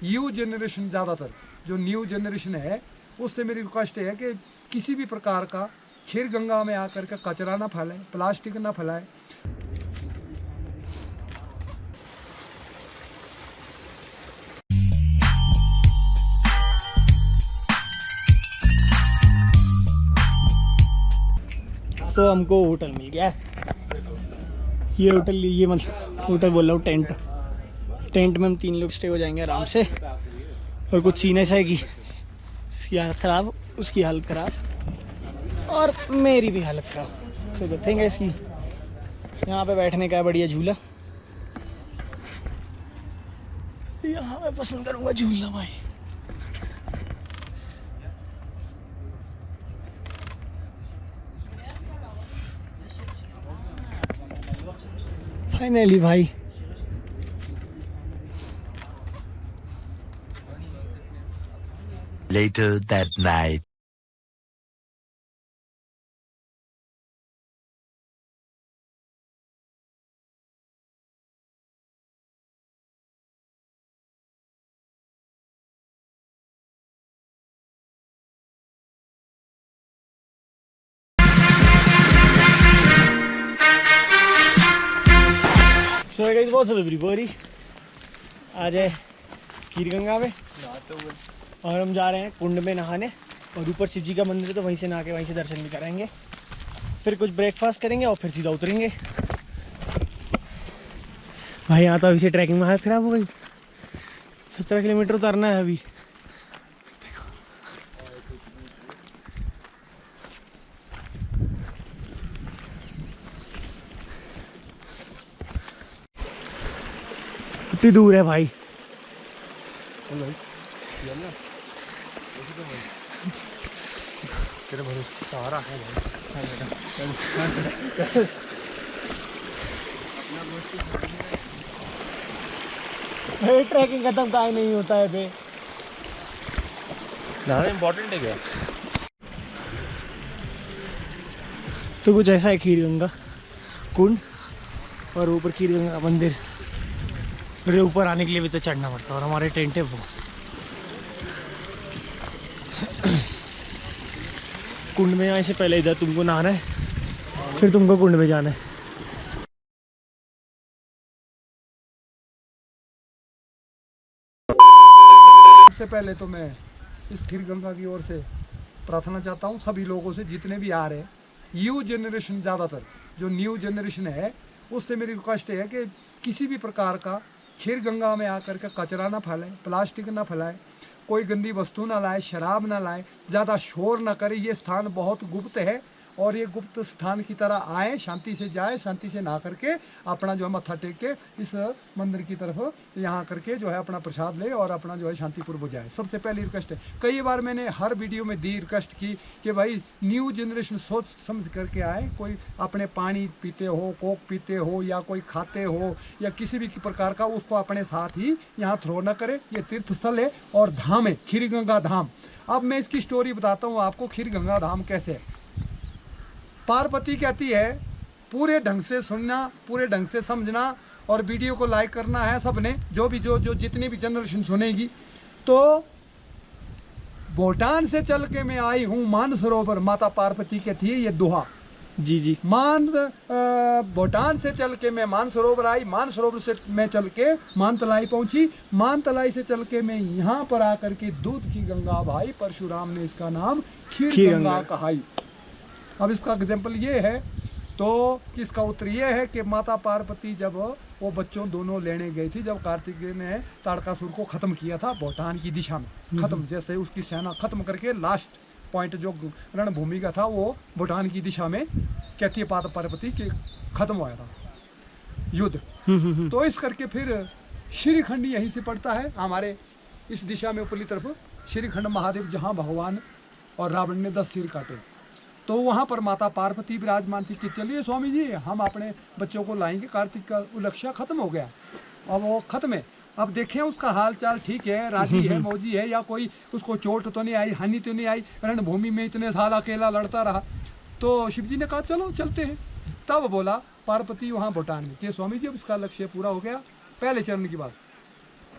New generation, ज़्यादातर जो new generation है उससे मेरी रिक्वेस्ट है कि किसी भी प्रकार का खीर गंगा में आकर के कचरा ना फैलाए, प्लास्टिक ना फैलाए। तो हमको होटल मिल गया है। ये होटल, ये मतलब होटल बोल रहा हूँ, टेंट में हम 3 लोग स्टे हो जाएंगे आराम से। और कुछ सीन ऐसा है कि इसकी हालत ख़राब, उसकी हालत ख़राब और मेरी भी हालत ख़राब। सो द थिंग है इसकी यहाँ पे बैठने का बढ़िया झूला, यहाँ मैं पसंद करूँगा झूलना भाई। फाइनली भाई Later that night. So guys, बहुत सारी बोरी आज है खीर गंगा में और हम जा रहे हैं कुंड में नहाने। और ऊपर शिव जी का मंदिर है तो वहीं से नहा के वहीं से दर्शन भी करेंगे। फिर कुछ ब्रेकफास्ट करेंगे और फिर सीधा उतरेंगे भाई। यहाँ तो अभी से ट्रैकिंग में हालत खराब हो गई। 17 किलोमीटर उतरना है अभी। कितनी दूर है भाई? तेरे भरोसे सहारा है भाई। ट्रैकिंग खत्म काहे नहीं होता है बे? नहाना इम्पोर्टेंट है क्या? तो कुछ ऐसा है खीर गंगा कुंड और ऊपर खीर गंगा मंदिर। फिर ऊपर आने के लिए भी तो चढ़ना पड़ता है और हमारे टेंट है वो। कुंड में आने से पहले इधर तुमको नहाना है, फिर तुमको कुंड में जाना है। सबसे पहले तो मैं इस खीर गंगा की ओर से प्रार्थना चाहता हूँ सभी लोगों से, जितने भी आ रहे हैं न्यू जनरेशन, ज़्यादातर जो न्यू जनरेशन है उससे मेरी रिक्वेस्ट है कि किसी भी प्रकार का खीर गंगा में आकर के कचरा ना फैलाए, प्लास्टिक ना फैलाए, कोई गंदी वस्तु ना लाए, शराब ना लाए, ज़्यादा शोर ना करे। ये स्थान बहुत गुप्त है और ये गुप्त स्थान की तरह आए, शांति से जाए, शांति से नहा करके अपना जो है मत्था टेक के इस मंदिर की तरफ यहाँ करके जो है अपना प्रसाद ले और अपना जो है शांतिपूर्वक जाए। सबसे पहली रिक्वेस्ट है। कई बार मैंने हर वीडियो में दी रिक्वेस्ट की कि भाई न्यू जनरेशन सोच समझ करके आए। कोई अपने पानी पीते हो, कोक पीते हो या कोई खाते हो या किसी भी प्रकार का, उसको अपने साथ ही यहाँ थ्रो न करे। ये तीर्थ स्थल है और धाम है, खीर गंगा धाम। अब मैं इसकी स्टोरी बताता हूँ आपको, खीर गंगा धाम कैसे है। पार्वती कहती है पूरे ढंग से सुनना, पूरे ढंग से समझना और वीडियो को लाइक करना है सबने, जो जितनी भी जनरेशन सुनेगी। तो भूटान से चल के मैं आई हूँ मानसरोवर, माता पार्वती कहती है ये दोहा। जी जी। भूटान से चल के मैं मानसरोवर आई, मानसरोवर से मैं चल के मानतलाई पहुंची, मानतलाई से चल के मैं यहाँ पर आकर के दूध की गंगा भाई परशुराम ने इसका नाम खीर गंगा कहाई। अब इसका एग्जाम्पल ये है तो इसका उत्तर ये है कि माता पार्वती जब वो बच्चों दोनों लेने गई थी, जब कार्तिकेय ने ताड़कासुर को ख़त्म किया था भूटान की दिशा में, ख़त्म जैसे उसकी सेना ख़त्म करके लास्ट पॉइंट जो रणभूमि का था वो भूटान की दिशा में कहती है माता पार्वती के ख़त्म हुआ था युद्ध। तो इस करके फिर श्रीखंड यहीं से पड़ता है हमारे इस दिशा में, ऊपरी तरफ श्रीखंड महादेव, जहाँ भगवान और रावण ने 10 सिर काटे। तो वहाँ पर माता पार्वती विराजमान थी कि चलिए स्वामी जी हम अपने बच्चों को लाएंगे, कार्तिक का उलक्ष्य खत्म हो गया, अब वो खत्म है, अब देखें उसका हाल चाल ठीक है, राजी है, मौजी है, या कोई उसको चोट तो नहीं आई, हानि तो नहीं आई, रणभूमि में इतने साल अकेला लड़ता रहा। तो शिव जी ने कहा चलो चलते हैं। तब बोला पार्वती वहाँ भूटान में कि स्वामी जी अब इसका लक्ष्य पूरा हो गया, पहले चरण की बात।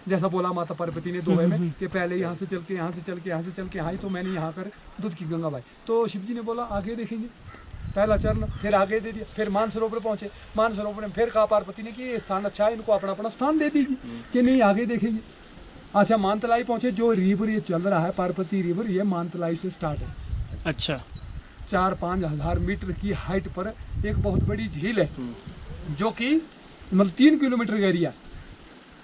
जैसा बोला माता पार्वती ने दोहे में कि पहले यहाँ से चल के यहाँ से चल के यहाँ से चल के यहाँ ही तो मैंने यहाँ कर दूध की गंगा भाई। तो शिव जी ने बोला आगे देखेंगे, पहला चरण, फिर आगे दे दिया, फिर मानसरोवर पहुंचे, मानसरोवर में फिर कहा पार्वती ने कि ये स्थान अच्छा है, इनको अपना अपना स्थान दे दीजिए कि नहीं आगे देखेंगे। अच्छा मानतलाई पहुंचे, जो रिवर ये चल रहा है पार्वती रिवर, ये मानतलाई से स्टार्ट है। अच्छा 4-5 हज़ार मीटर की हाइट पर एक बहुत बड़ी झील है जो कि मतलब 3 किलोमीटर का एरिया,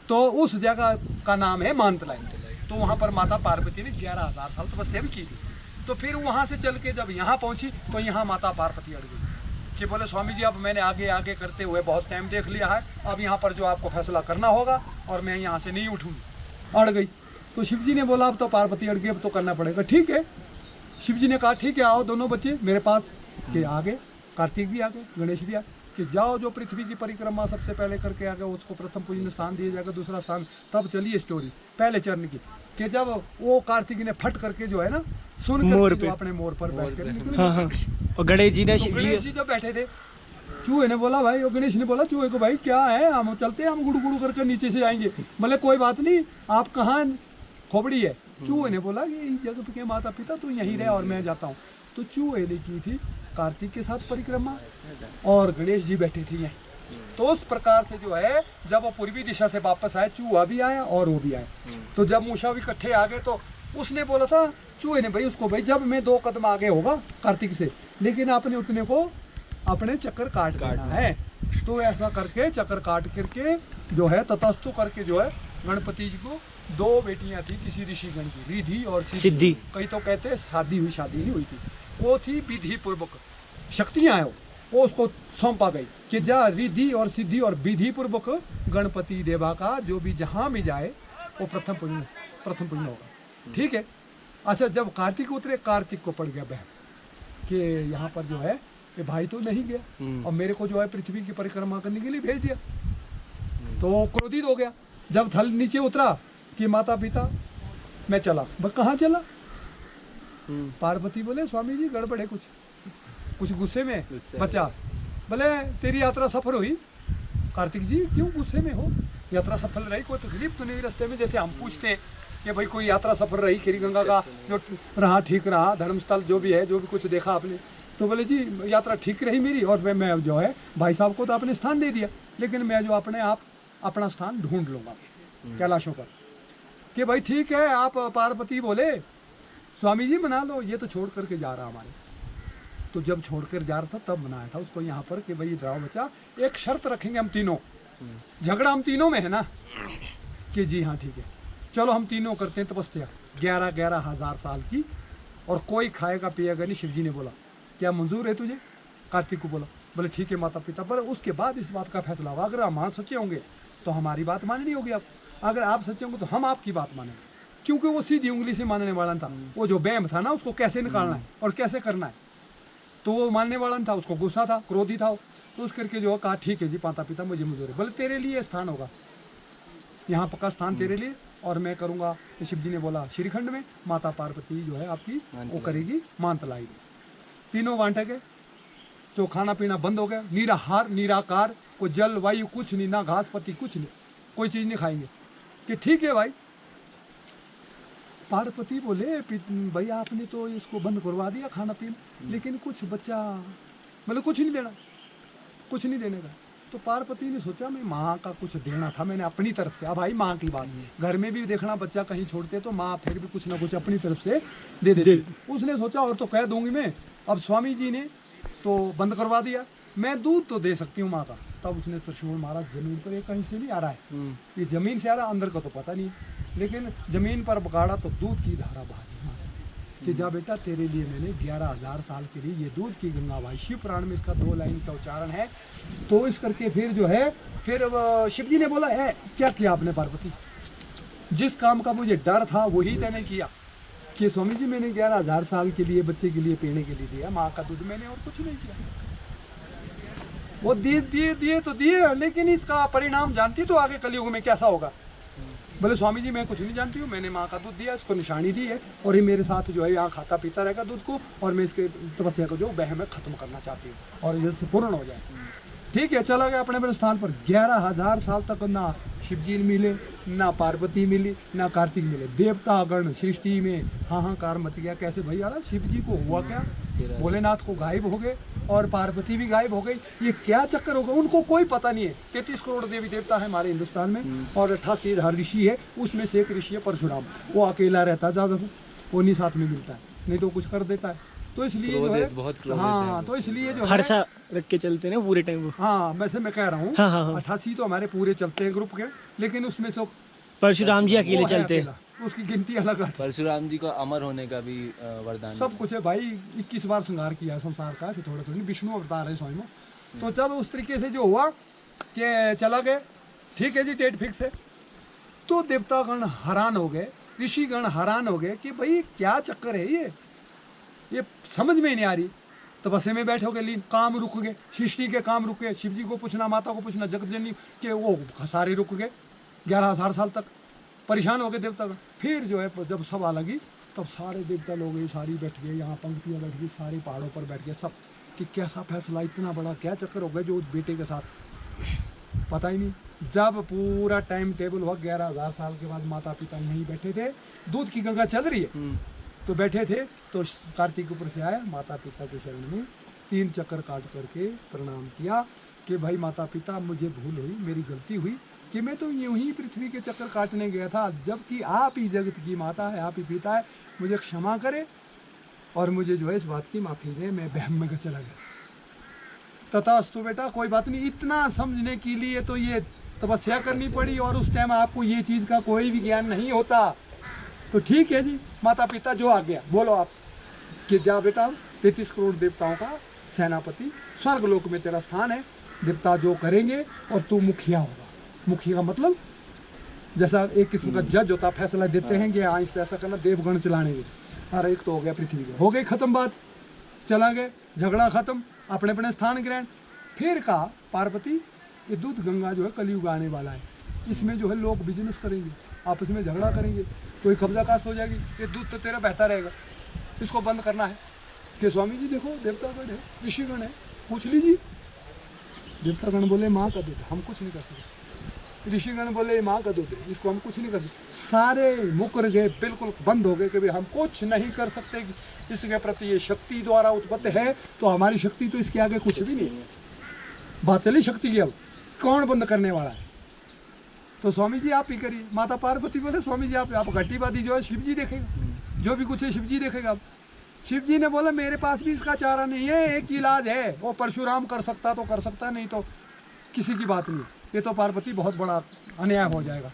तो उस जगह का नाम है मानतलाई। तो वहाँ पर माता पार्वती ने 11,000 साल तपस्या भी की थी। तो फिर वहाँ से चल के जब यहाँ पहुँची तो यहाँ माता पार्वती अड़ गई कि बोले स्वामी जी अब मैंने आगे आगे करते हुए बहुत टाइम देख लिया है, अब यहाँ पर जो आपको फैसला करना होगा और मैं यहाँ से नहीं उठूँगी, अड़ गई। तो शिव जी ने बोला अब तो पार्वती अड़ गई, अब तो करना पड़ेगा। ठीक है, शिव जी ने कहा ठीक है आओ दोनों बच्चे मेरे पास, कि आगे कार्तिक भी आ गए, गणेश भी आ गए, कि जाओ जो पृथ्वी की परिक्रमा सबसे पहले करके आ गए उसको प्रथम पूजन स्थान दिया जाएगा, दूसरा स्थान। तब चलिए स्टोरी पहले चरण की, कि जब वो कार्तिक ने फट करके जो है ना सुन कर जो अपने मोर पर बैठ कर निकले। हाँ हाँ। और गणेश जी ने गणेश जी जब बैठे थे, चूहे ने बोला भाई, और गणेश ने बोला चूहे को भाई क्या है, हम चलते हैं, हम गुड़ू गुड़ू करके नीचे से आएंगे। बोले कोई बात नहीं, आप कहाँ खोपड़ी है। चूहे ने बोला कि इस जगह के माता पिता तू यहीं रहे और मैं जाता हूँ। तो चूहे ने की थी कार्तिक के साथ परिक्रमा और गणेश जी बैठे थे यहीं। तो उस प्रकार से जो है जब वो पूर्वी दिशा से वापस आए, चूहा भी आया और वो भी आए। तो जब मूषा भी इकट्ठे आ गए तो उसने बोला था चूहे ने भाई उसको, भाई जब मैं 2 कदम आगे होगा कार्तिक से, लेकिन आपने उतने को अपने चक्कर काट देना है। तो ऐसा करके चक्कर काट करके जो है ततस्तु करके जो है गणपति जी को 2 बेटियां थी किसी ऋषिगण की, रिधि और सिद्धि। कई तो कहते हैं शादी हुई, शादी नहीं हुई थी, वो थी विधि पूर्वक शक्तियां हैं वो उसको सौंपा गई कि जा रिधि और सिद्धि और विधि पूर्वक गणपति देवा का जो भी जहाँ भी जाए वो प्रथम पूजन होगा। ठीक है। अच्छा जब कार्तिक उतरे, कार्तिक को पड़ गया बहम कि यहाँ पर जो है ये भाई तो नहीं गया और मेरे को जो है पृथ्वी की परिक्रमा करने के लिए भेज दिया। तो क्रोधित हो गया। जब थल नीचे उतरा कि माता पिता मैं चला, बस कहाँ चला? पार्वती बोले स्वामी जी गड़बड़ है, कुछ गुस्से में बचा। बोले तेरी यात्रा सफल हुई। कार्तिक जी क्यों गुस्से में हो? यात्रा सफल रही, कोई तकलीफ तो नहीं रास्ते में? जैसे हम पूछते हैं कि भाई कोई यात्रा सफल रही, खीरी गंगा का जो रहा ठीक रहा, धर्मस्थल जो भी है, जो भी कुछ देखा आपने? तो बोले जी यात्रा ठीक रही मेरी, और मैं जो है भाई साहब को तो अपने स्थान दे दिया, लेकिन मैं जो अपने आप अपना स्थान ढूंढ लूँगा कैलाशों पर। कि भाई ठीक है। आप पार्वती बोले स्वामी जी मना लो, ये तो छोड़ करके जा रहा हमारे। तो जब छोड़ कर जा रहा था तब मनाया था उसको यहाँ पर कि भाई जाओ बच्चा, एक शर्त रखेंगे हम तीनों, झगड़ा हम तीनों में है ना? कि जी हाँ ठीक है, चलो हम तीनों करते हैं तपस्या 11 हज़ार साल की, और कोई खाएगा पिएगा नहीं। शिव जी ने बोला क्या मंजूर है तुझे? कार्तिक को बोला। बोले ठीक है माता पिता, पर उसके बाद इस बात का फैसला होगा। अगर हम सच्चे होंगे तो हमारी बात माननी होगी आप, अगर आप सच्चे होंगे तो हम आपकी बात मानेंगे। क्योंकि वो सीधी उंगली से मानने वाला था, वो जो बैम था ना उसको कैसे निकालना है और कैसे करना है, तो वो मानने वाला था, उसको गुस्सा था, क्रोधी था। तो उस करके जो कहा ठीक है जी माता पिता मुझे मंजूर है। बोले तेरे लिए स्थान होगा, यहाँ पक्का स्थान तेरे लिए, और मैं करूँगा। शिव जी ने बोला श्रीखंड में, माता पार्वती जो है आपकी वो करेगी मानतलाई। तीनों बांटे गए। तो खाना पीना बंद हो गया, निराहार निराकार, कोई जल वायु कुछ नहीं, ना घास पत्ती कुछ नहीं, कोई चीज़ नहीं खाएंगे। कि ठीक है भाई। पार्वती बोले भाई आपने तो इसको बंद करवा दिया खाना पीना, लेकिन कुछ बच्चा मतलब कुछ नहीं देना, कुछ नहीं देने का। तो पार्वती ने सोचा मैं माँ का कुछ देना था मैंने अपनी तरफ से। अब भाई माँ की बात, घर में भी देखना बच्चा कहीं छोड़ते तो माँ फिर भी कुछ ना कुछ अपनी तरफ से दे देती। उसने सोचा और तो कह दूंगी मैं। अब स्वामी जी ने तो बंद करवा दिया, मैं दूध तो दे सकती हूँ माँ का। तब उसने त्रिशूल मारा जमीन पर, ये कहीं से नहीं आ रहा है, ये जमीन से आ रहा, अंदर का तो पता नहीं, लेकिन जमीन पर बगाड़ा तो दूध की धारा बहा दी कि जा बेटा तेरे लिए मैंने 11 हज़ार साल के लिए ये दूध की गंगा भाई। शिव पुराण में इसका 2 लाइन का उच्चारण है। तो इस करके फिर जो है फिर शिव जी ने बोला है क्या किया आपने पार्वती? जिस काम का मुझे डर था वही तैने किया कि स्वामी जी मैंने 11 हज़ार साल के लिए बच्चे के लिए पीने के लिए दिया माँ का दूध, मैंने और कुछ नहीं किया। वो दिए तो दिए, लेकिन इसका परिणाम जानती तो आगे कलयुग में कैसा होगा? बोले स्वामी जी मैं कुछ नहीं जानती हूँ, मैंने माँ का दूध दिया, इसको निशानी दी है, और ये मेरे साथ जो है यहाँ खाता पीता रहेगा दूध को, और मैं इसके तपस्या को जो वह मैं खत्म करना चाहती हूँ और ये पूर्ण हो जाए। ठीक है, चला गया अपने अपने स्थान पर। 11,000 साल तक ना शिव जी मिले, ना पार्वती मिली, ना कार्तिक मिले। देवता गण सृष्टि में हाहाकार मच गया। कैसे भाई यार, शिव जी को हुआ क्या, भोलेनाथ को गायब हो गए और पार्वती भी गायब हो गई, ये क्या चक्कर होगा? उनको कोई पता नहीं है। 33 करोड़ देवी देवता है हमारे हिंदुस्तान में और 88,000 ऋषि है, उसमें से एक ऋषि है परशुराम। वो अकेला रहता ज़्यादा, वो नहीं साथ में मिलता है, नहीं तो कुछ कर देता है। तो इसलिए जो है, हाँ, तो इसलिए जो हर सा रख के चलते हैं ना पूरे टाइम वो। हाँ, वैसे मैं कह रहा हूँ, हाँ, हाँ, हाँ। 88 तो हमारे पूरे चलते हैं ग्रुप के, लेकिन उसमें से परशुराम जी अकेले वो है चलते हैं। अकेला, उसकी गिनती अलग है। परशुराम जी को अमर होने का भी वरदान सब कुछ है भाई, 21 बार श्रृंगार किया संसार का, ऐसे थोड़े थोड़े, विष्णु अवतार है स्वयं। तो जब उस तरीके से जो हुआ कि चला गए, ठीक है जी, डेट फिक्स है, तो देवतागण हैरान हो गए, ऋषिगण हैरान हो गए कि भाई क्या चक्कर है, ये समझ में ही नहीं आ रही। तपस्या में बैठे हो गए, लीन, काम रुक गए, सृष्टि के काम रुक गए, शिव जी को पूछना, माता को पूछना, जगत जननी के वो सारे रुक गए। 11,000 साल तक परेशान हो गए देवता। फिर जो है जब सभा लगी, तब सारे देवता लोग ये सारी बैठ गए, यहाँ पंक्तियाँ बैठ गई, सारे पहाड़ों पर बैठ गए सब, कि कैसा फैसला, इतना बड़ा क्या चक्कर हो गया जो उस बेटे के साथ, पता ही नहीं। जब पूरा टाइम टेबल हुआ, 11,000 साल के बाद माता पिता नहीं बैठे थे, दूध की गंगा चल रही है, तो बैठे थे, तो कार्तिक ऊपर से आया, माता पिता के शरण में 3 चक्कर काट करके प्रणाम किया कि भाई माता पिता, मुझे भूल हुई, मेरी गलती हुई कि मैं तो यूं ही पृथ्वी के चक्कर काटने गया था, जबकि आप ही जगत की माता है, आप ही पिता है, मुझे क्षमा करे और मुझे जो है इस बात की माफ़ी दे, मैं बहम में चला गया। तथास्तु बेटा, कोई बात नहीं। इतना समझने के लिए तो ये तपस्या करनी पड़ी, और उस टाइम आपको ये चीज़ का कोई भी ज्ञान नहीं होता। तो ठीक है जी, माता पिता जो आ गया, बोलो आप कि जा बेटा, 33 करोड़ देवताओं का सेनापति, स्वर्गलोक में तेरा स्थान है, देवता जो करेंगे और तू मुखिया होगा। मुखिया का मतलब जैसा एक किस्म का जज होता, फैसला देते हैं कि हाँ इससे ऐसा करना, देवगण चलाने के। अरे एक तो हो गया पृथ्वी का, हो गई खत्म बात, चला गए, झगड़ा खत्म, अपने अपने स्थान ग्रहण। फिर कहा पार्वती, ये दूध गंगा जो है कलयुग आने वाला है, इसमें जो है लोग बिजनेस करेंगे, आपस में झगड़ा करेंगे, कोई कब्जा कास्ट हो जाएगी, ये दूध तो तेरा बहता रहेगा, इसको बंद करना है। कि स्वामी जी देखो, देवतागण है, ऋषिगण है, पूछ लीजिए। देवतागण बोले माँ का दूध, हम कुछ नहीं कर सकते। ऋषिगण बोले माँ का दूध है, इसको हम कुछ नहीं कर सकते। सारे मुकर गए, बिल्कुल बंद हो गए कि भाई हम कुछ नहीं कर सकते, इसके प्रति ये शक्ति द्वारा उत्पत्ति है, तो हमारी शक्ति तो इसके आगे कुछ भी नहीं है। बात चली शक्ति की, अब कौन बंद करने वाला है? तो स्वामी जी आप ही करिए। माता पार्वती बोले स्वामी जी आप घटीबादी जो है शिव जी देखेगा, जो भी कुछ है शिव जी देखेगा। अब शिव जी ने बोला मेरे पास भी इसका चारा नहीं है, एक इलाज है, वो परशुराम कर सकता तो कर सकता, नहीं तो किसी की बात नहीं। ये तो पार्वती बहुत बड़ा अन्याय हो जाएगा,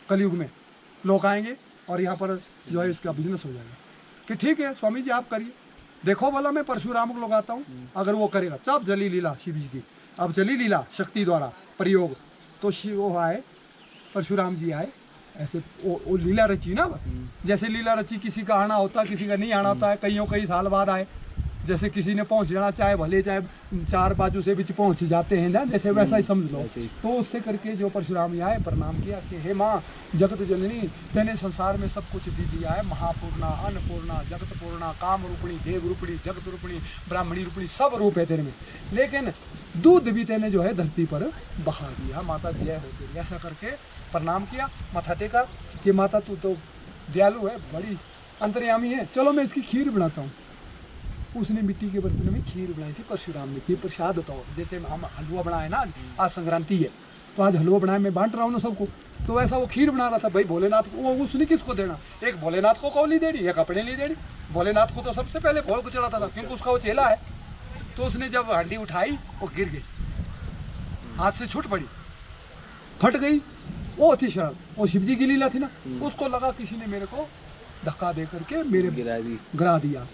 कलयुग में लोग आएंगे और यहाँ पर जो है इसका बिजनेस हो जाएगा। कि ठीक है स्वामी जी आप करिए, देखो बोला मैं परशुराम को लगाता हूँ, अगर वो करेगा। तब जली लीला शिव जी की, अब चली लीला शक्ति द्वारा प्रयोग, तो शिव वो आए, परशुराम जी आए, ऐसे वो लीला रची ना, जैसे लीला रची किसी का आना होता है, किसी का नहीं आना होता है, कई साल बाद आए। जैसे किसी ने पहुंच जाना, चाहे भले चाहे 4 बाजू से बीच पहुंच जाते हैं ना, जैसे वैसा ही समझ लो। तो उससे करके जो परशुराम जी आए, प्रणाम किया कि हे माँ जगत जननी, तेने संसार में सब कुछ दे दिया है, महापूर्णा, अन्नपूर्णा, जगत पूर्णा, काम रूपणी, देव रूपणी, जगत रूपणी, ब्राह्मणी रूपणी, सब रूप है तेरे में, लेकिन दूध भी तेने जो है धरती पर बहा दिया, माता जय हो गई। ऐसा करके प्रणाम किया, माथा टेका कि माता तू तो दयालु है, बड़ी अंतर्यामी है, चलो मैं इसकी खीर बनाता हूँ। उसने मिट्टी के बर्तन में खीर बनाई थी परशुराम ने, खीर प्रसाद होता हो, जैसे हम हलवा बनाए ना, आज संक्रांति है तो आज हलवा बनाए, मैं बांट रहा हूँ ना सबको, तो वैसा वो खीर बना रहा था। भाई भोलेनाथ को, वो उसने किसको देना, एक भोलेनाथ को कौली देनी, एक अपने लिए देनी। भोलेनाथ को तो सबसे पहले भोल को चढ़ाता था, क्योंकि उसका वो चेला है। तो उसने जब हंडी उठाई वो गिर गई, हाथ से छूट पड़ी, फट गई। वो थी शरण, वो शिव जी की लीला थी ना, उसको लगा किसी ने मेरे को धक्का दे करके मेरे गिरा दिया।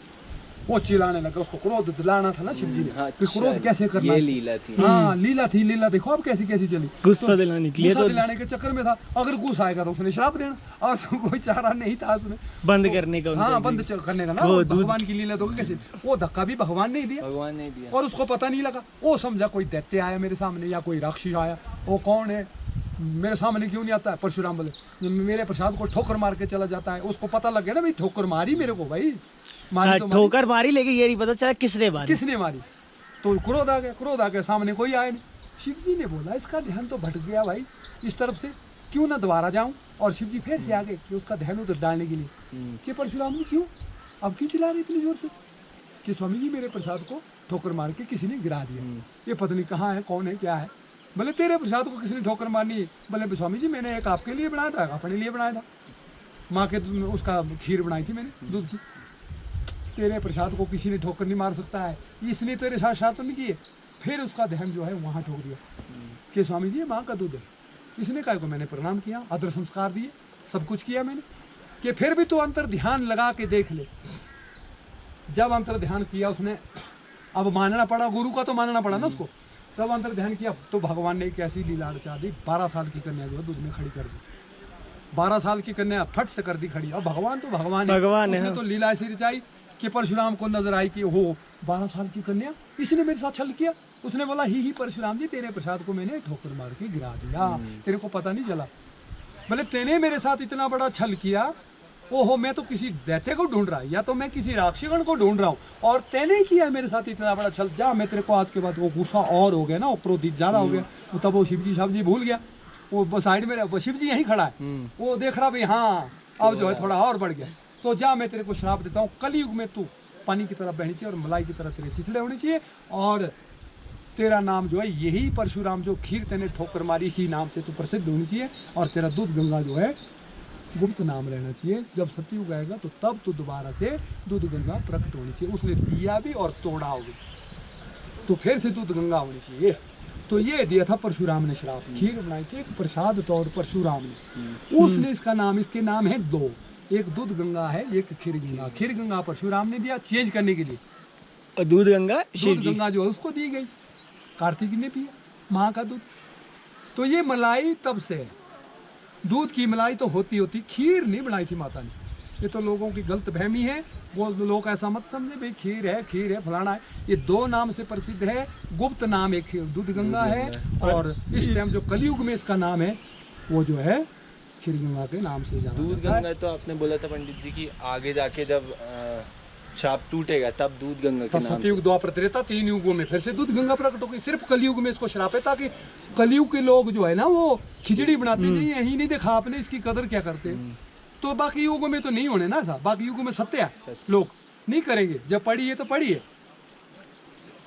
वो चिल्लाने लगा, उसको क्रोध दिलाना था ना शिव जी ने। हाँ, क्रोध कैसे करना, ये लीला थी। हाँ लीला थी, लीला देखो अब कैसी कैसी चली। गुस्सा दिलाने के लिए, गुस्सा दिलाने के चक्कर में था, अगर गुस्सा आएगा तो उसने श्राप देना, और कोई चारा नहीं था उसमें बंद करने का। हाँ बंद करने का ना, भगवान की लीला तो कैसे, वो धक्का भी भगवान ने दिया, भगवान ने दिया, और उसको पता नहीं लगा। वो समझा कोई दैत्य आया मेरे सामने या कोई राक्षस आया, वो कौन है, मेरे सामने क्यों नहीं आता है। परशुराम बोले मेरे प्रसाद को ठोकर मार के चला जाता है। उसको पता लग गया ना भाई, ठोकर मारी मेरे को, भाई ठोकर मारी, लेकिन ये नहीं पता चला किसने मारी, किसने मारी। तो क्रोध आ गया, क्रोध आ गया, सामने कोई आया नहीं। शिव जी ने बोला इसका ध्यान तो भटक गया भाई इस तरफ से, क्यों ना दोबारा जाऊं। और शिव जी फिर से आ गए कि उसका ध्यान उधर डालने के लिए कि परशुराम जी क्यों अब क्यों चिल्ला रहे इतनी जोर से, कि स्वामी जी मेरे प्रसाद को ठोकर मार के किसी ने गिरा दिया, ये पत्नी कहाँ है, कौन है, क्या है। बोले तेरे प्रसाद को किसी ने ठोकर मारनी। बोले स्वामी जी मैंने एक आपके लिए बनाया था, अपने लिए बनाया था, माँ के उसका खीर बनाई थी मैंने दूध की, तेरे प्रसाद को किसी ने ठोकर नहीं मार सकता है, इसने तेरे साथ शासन नहीं किए। फिर उसका ध्यान जो है वहाँ ठोक दिया कि स्वामी जी माँ का दूध है। इसने कहा को मैंने प्रणाम किया, आदर संस्कार दिए, सब कुछ किया मैंने, कि फिर भी तो अंतर ध्यान लगा के देख ले। जब अंतर ध्यान किया उसने, अब मानना पड़ा, गुरु का तो मानना पड़ा ना उसको, तब अंतर ध्यान किया तो भगवान ने एक ऐसी लीला रचा दी, 12 साल की कन्या जो है दूध में खड़ी कर दी, 12 साल की कन्या फट से कर दी खड़ी। और भगवान तो भगवान है, उसने तो लीला ऐसी रचाई कि परशुराम को नजर आई कि हो 12 साल की कन्या इसने मेरे साथ छल किया। उसने बोला ही परशुराम जी तेरे प्रसाद को मैंने ठोकर मार के गिरा दिया, तेरे को पता नहीं चला। बोले तेने मेरे साथ इतना बड़ा छल किया, ओहो मैं तो किसी दैत्य को ढूंढ रहा, या तो मैं किसी राक्षसगण को ढूंढ रहा हूँ, और तेने किया मेरे साथ इतना बड़ा छल। जा मैं तेरे को आज के बाद, वो गुस्सा और हो गया ना, वो क्रोधित ज्यादा हो गया, तब वो शिव जी भूल गया, वो साइड में वो शिव जी यहीं खड़ा है, वो देख रहा भाई हाँ अब जो है थोड़ा और बढ़ गया, तो जा मैं तेरे को श्राप देता हूँ, कलयुग में तू पानी की तरह बहनी चाहिए और मलाई की तरह तेरे चिथड़े होने चाहिए, और तेरा नाम जो है यही परशुराम जो खीर तेने ठोकर मारी इसी नाम से तू प्रसिद्ध होनी चाहिए, और तेरा दूध गंगा जो है गुप्त नाम रहना चाहिए। जब सतयुग आएगा तो तब तो दोबारा से दूध गंगा प्रकट होनी चाहिए। उसने दिया भी और तोड़ा भी, तो फिर से दूध गंगा होनी चाहिए। तो ये दिया था परशुराम ने श्राप, खीर बनाई थी एक प्रसाद तौर परशुराम ने, उसने इसका नाम, इसके नाम है दो, एक दूध गंगा है, एक खीर गंगा। खीर गंगा परशुराम ने दिया चेंज करने के लिए, और दूध गंगा दूध गंगा जो है उसको दी गई, कार्तिक ने पिया माँ का दूध। तो ये मलाई तब से, दूध की मलाई तो होती होती, खीर नहीं बनाई थी माता ने। ये तो लोगों की गलत फहमी है, वो लोग ऐसा मत समझे भाई खीर है फलाना है। ये दो नाम से प्रसिद्ध है, गुप्त नाम एक दूध गंगा है, और इस टाइम जो कलयुग में इसका नाम है वो जो है खीर गंगा के नाम से जाना दूध गंगा। तो आपने बोला था पंडित जी की आगे जाके जब शाप टूटेगा तब दूध गंगा के नाम सतयुग द्वापर त्रेता 3 युगों में फिर से दूध गंगा प्रकट हो गई। सिर्फ कलयुग में इसको श्राप है, ताकि कलयुग के लोग जो है ना वो खिचड़ी बनाते नहीं, यही नहीं देखा आपने इसकी कदर क्या करते, तो बाकी युगों में तो नहीं होने ना ऐसा, बाकी युगों में सत्य है, लोग नहीं करेंगे, जब पढ़ी है तो पढ़ी है।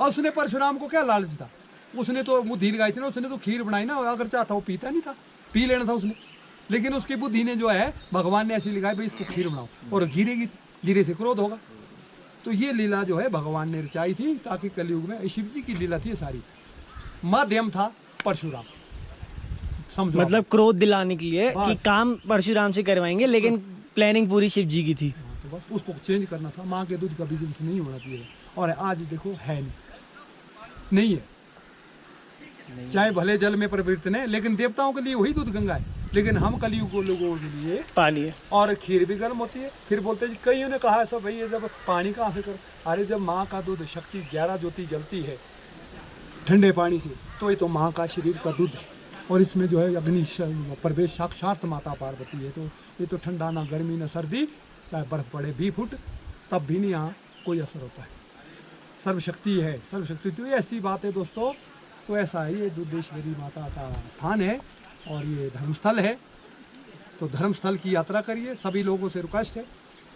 और उसने परशुराम को क्या लालच था, उसने तो बुद्धि लगाई थी ना, उसने तो खीर बनाई ना, अगर चाहता वो पीता नहीं था, पी लेना था उसने, लेकिन उसकी बुद्धि ने जो है भगवान ने ऐसी लगाई भाई इसको खीर बनाओ, और गिरेगी, गिरे से क्रोध होगा। तो ये लीला जो है भगवान ने रचाई थी, ताकि कलयुग में शिव जी की लीला थी सारी, माध्यम था परशुराम, समझो मतलब क्रोध दिलाने के लिए कि काम परशुराम से करवाएंगे, लेकिन प्लानिंग पूरी शिव जी की थी। तो बस उसको चेंज करना था, माँ के दूध का बिजनेस नहीं होना चाहिए, और आज देखो है नहीं है, चाहे भले जल में परिवर्तन है, लेकिन देवताओं के लिए वही दूध गंगा है, लेकिन हम कलयुग को लोगों के लिए पानी है, और खीर भी गर्म होती है। फिर बोलते हैं कईयों ने कहा ऐसा, भाई ये जब पानी कहाँ से कर, अरे जब माँ का दूध शक्ति 11 ज्योति जलती है ठंडे पानी से, तो ये तो माँ का शरीर का दूध है, और इसमें जो है अग्नि प्रवेश साक्षात माता पार्वती है, तो ये तो ठंडा ना गर्मी ना सर्दी, चाहे बर्फ पड़े 20 फुट तब भी नहीं यहाँ कोई असर होता है, सर्वशक्ति है, सर्वशक्ति। तो ये ऐसी बात है दोस्तों, तो ऐसा है, ये दुधेश्वरी माता का स्थान है और ये धर्मस्थल है, तो धर्मस्थल की यात्रा करिए, सभी लोगों से रिक्वेस्ट है।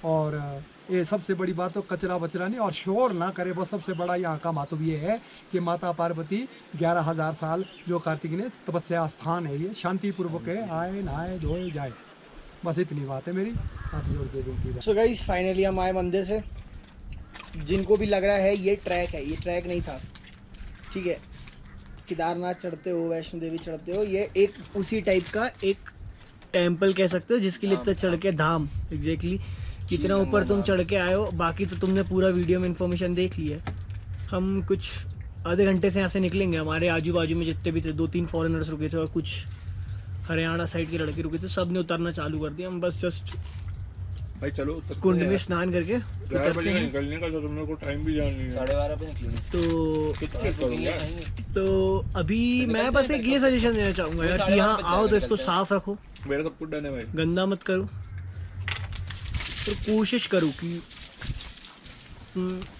और ये सबसे बड़ी बात तो कचरा बचरा नहीं और शोर ना करे, बस सबसे बड़ा यहाँ का महत्व ये है कि माता पार्वती 11,000 साल जो कार्तिक ने तपस्या स्थान है, ये शांतिपूर्वक है, आए नहाए धोए जाए, बस इतनी बात है मेरी, हाथ जोड़ के विनती है। सो गाइस फाइनली हम आए मंदिर से। जिनको भी लग रहा है ये ट्रैक है, ये ट्रैक नहीं था, ठीक है, केदारनाथ चढ़ते हो, वैष्णो देवी चढ़ते हो, ये एक उसी टाइप का एक टेम्पल कह सकते हो, जिसके लिए इतना चढ़ के धाम, एग्जैक्टली कितना ऊपर तुम चढ़ के आए हो। बाकी तो तुमने पूरा वीडियो में इन्फॉर्मेशन देख ली है। हम कुछ आधे घंटे से यहाँ से निकलेंगे, हमारे आजू बाजू में जितने भी थे 2-3 फॉरेनर्स रुके थे और कुछ हरियाणा साइड के लड़के रुके थे, सब ने उतरना चालू कर दिया। हम बस जस्ट भाई चलो कुंड में स्नान करके उतरते हैं। निकलने का, तो तुम लोग को टाइम भी जाननी है। 12:30 पे निकलेंगे। तो अभी मैं बस एक ये सजेशन देना चाहूँगा यार कि यहाँ आओ तो इसको साफ रखो, मेरा सब कुछ डन है भाई, गंदा मत करो, तो कोशिश करो कि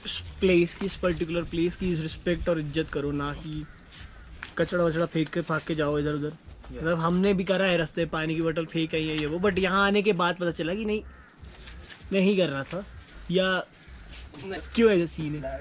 इस प्लेस की, इस पर्टिकुलर प्लेस की रिस्पेक्ट और इज्जत करो, ना कि कचड़ा वचड़ा फेंक के फाक के जाओ इधर उधर। मतलब हमने भी करा है रास्ते, पानी की बोतल फेंक आई है ये वो, बट यहाँ आने के बाद पता चला कि नहीं कर रहा था, या क्यों ऐसा सीन है।